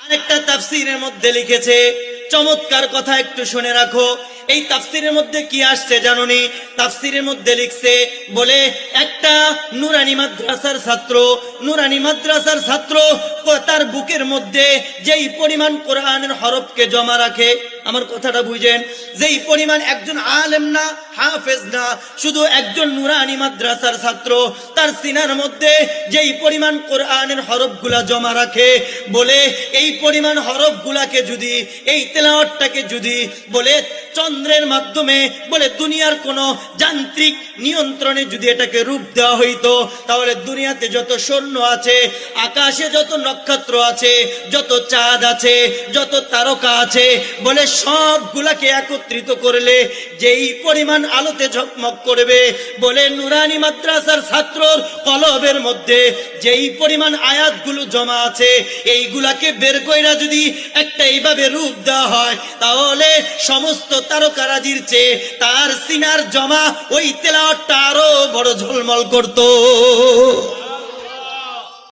আরেকটা তাফসীরের মধ্যে লিখেছে, চমৎকার কথা, একটু শুনে রাখো। এই তাফসীরের মধ্যে কি আসছে জানোনি? তাফসীরের মধ্যে লিখছে, বলে একটা নুরানি মাদ্রাসার ছাত্র তার বুকের মধ্যে যেই পরিমাণ কোরআনের হরফকে জমা রাখে, আমার কথাটা বুঝেন, যেই পরিমাণ একজন আলেম না, হাফেজ না, শুধু একজন নুরানি মাদ্রাসার ছাত্র তার সিনার মধ্যে যেই পরিমাণ কোরআনের হরফগুলা জমা রাখে, বলে এই পরিমাণ হরফগুলাকে যদি, এই তেলাওয়াতটাকে যদি বলে চন্দ্রের মাধ্যমে, বলে দুনিয়ার কোন যান্ত্রিক নিয়ন্ত্রণে যদি এটাকে রূপ দেওয়া হইতো, তাহলে দুনিয়াতে যত স্বর্ণ আছে, আকাশে যত নক্ষত্র আছে, যত চাঁদ আছে, যত তারকা আছে, বলে সবগুলাকে একত্রিত করলে যেই পরিমাণ আলোতে ঝকমক করবে, বলে নুরানি মাদ্রাসার ছাত্রর কলবের মধ্যে যেই পরিমাণ আয়াতগুলো জমা আছে, এইগুলাকে বের কইরা যদি একটা এইভাবে রূপ দেওয়া হয়, তাহলে সমস্ত তারকারাজির চেয়ে তার সিনার জমা ওই তেলাওয়াতটা আরো বড় ঝলমল করতো।